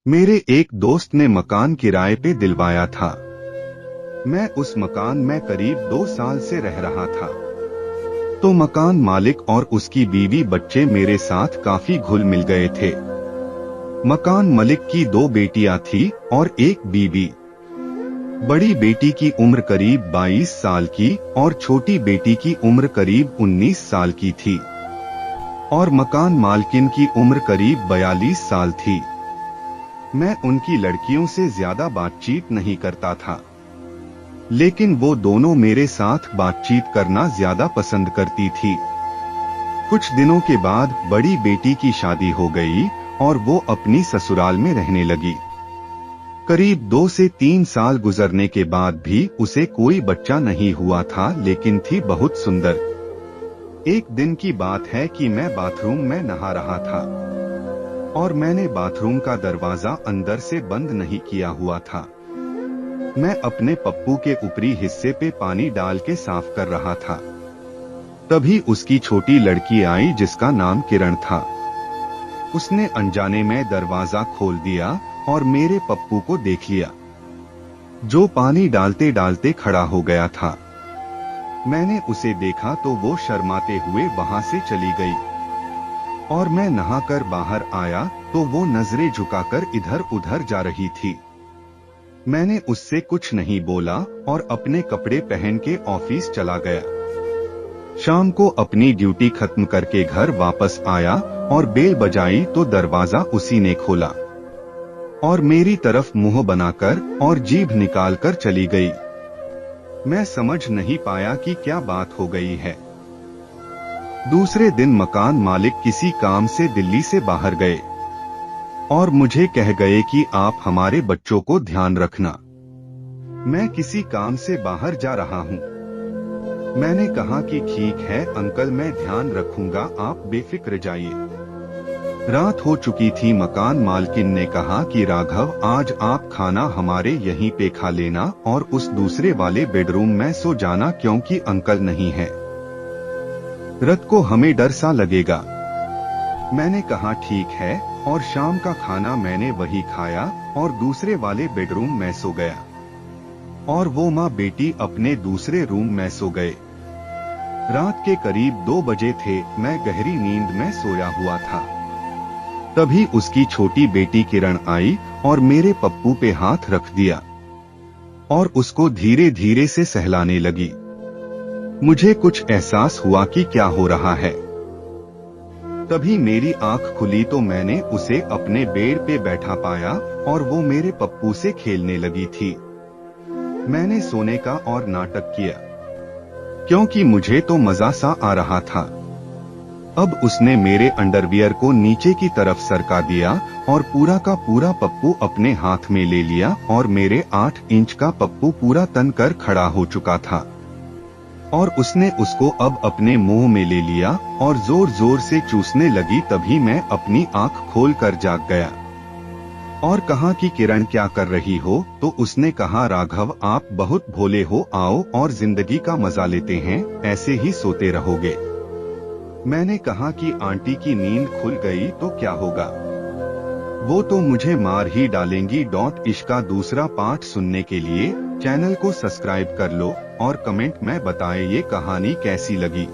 मेरे एक दोस्त ने मकान किराए पे दिलवाया था। मैं उस मकान में करीब 2 साल से रह रहा था। तो मकान मालिक और उसकी बीवी बच्चे मेरे साथ काफी घुल मिल गए थे। मकान मालिक की 2 बेटियां थी और एक बीवी। बड़ी बेटी की उम्र करीब 22 साल की और छोटी बेटी की उम्र करीब 19 साल की थी और मकान मालकिन की उम्र करीब 42 साल थी। मैं उनकी लड़कियों से ज्यादा बातचीत नहीं करता था, लेकिन वो दोनों मेरे साथ बातचीत करना ज्यादा पसंद करती थी। कुछ दिनों के बाद बड़ी बेटी की शादी हो गई और वो अपनी ससुराल में रहने लगी। करीब 2 से 3 साल गुजरने के बाद भी उसे कोई बच्चा नहीं हुआ था, लेकिन थी बहुत सुंदर। एक दिन की बात है कि मैं बाथरूम में नहा रहा था और मैंने बाथरूम का दरवाजा अंदर से बंद नहीं किया हुआ था। मैं अपने पप्पू के ऊपरी हिस्से पे पानी डाल के साफ कर रहा था। तभी उसकी छोटी लड़की आई जिसका नाम किरण था। उसने अनजाने में दरवाजा खोल दिया और मेरे पप्पू को देख लिया, जो पानी डालते डालते खड़ा हो गया था। मैंने उसे देखा तो वो शर्माते हुए वहां से चली गई और मैं नहाकर बाहर आया तो वो नजरें झुकाकर इधर उधर जा रही थी। मैंने उससे कुछ नहीं बोला और अपने कपड़े पहन के ऑफिस चला गया। शाम को अपनी ड्यूटी खत्म करके घर वापस आया और बेल बजाई तो दरवाजा उसी ने खोला और मेरी तरफ मुंह बनाकर और जीभ निकालकर चली गई। मैं समझ नहीं पाया कि क्या बात हो गई है। दूसरे दिन मकान मालिक किसी काम से दिल्ली से बाहर गए और मुझे कह गए कि आप हमारे बच्चों को ध्यान रखना, मैं किसी काम से बाहर जा रहा हूँ। मैंने कहा कि ठीक है अंकल, मैं ध्यान रखूंगा, आप बेफिक्र जाइए। रात हो चुकी थी। मकान मालकिन ने कहा कि राघव, आज आप खाना हमारे यहीं पे खा लेना और उस दूसरे वाले बेडरूम में सो जाना, क्योंकि अंकल नहीं है। रात को हमें डर सा लगेगा। मैंने कहा ठीक है और शाम का खाना मैंने वही खाया और दूसरे वाले बेडरूम में सो गया और वो माँ बेटी अपने दूसरे रूम में सो गए। रात के करीब 2 बजे थे। मैं गहरी नींद में सोया हुआ था। तभी उसकी छोटी बेटी किरण आई और मेरे पप्पू पे हाथ रख दिया और उसको धीरे धीरे से सहलाने लगी। मुझे कुछ एहसास हुआ कि क्या हो रहा है। तभी मेरी आंख खुली तो मैंने उसे अपने बेड पे बैठा पाया और वो मेरे पप्पू से खेलने लगी थी। मैंने सोने का और नाटक किया क्योंकि मुझे तो मजा सा आ रहा था। अब उसने मेरे अंडरवियर को नीचे की तरफ सरका दिया और पूरा का पूरा पप्पू अपने हाथ में ले लिया और मेरे 8 इंच का पप्पू पूरा तन कर खड़ा हो चुका था और उसने उसको अब अपने मुंह में ले लिया और जोर जोर से चूसने लगी। तभी मैं अपनी आंख खोल कर जाग गया और कहा कि किरण, क्या कर रही हो? तो उसने कहा, राघव, आप बहुत भोले हो, आओ और जिंदगी का मजा लेते हैं, ऐसे ही सोते रहोगे। मैंने कहा कि आंटी की नींद खुल गई तो क्या होगा, वो तो मुझे मार ही डालेंगी। इश्क का दूसरा पार्ट सुनने के लिए चैनल को सब्सक्राइब कर लो और कमेंट में बताएं ये कहानी कैसी लगी।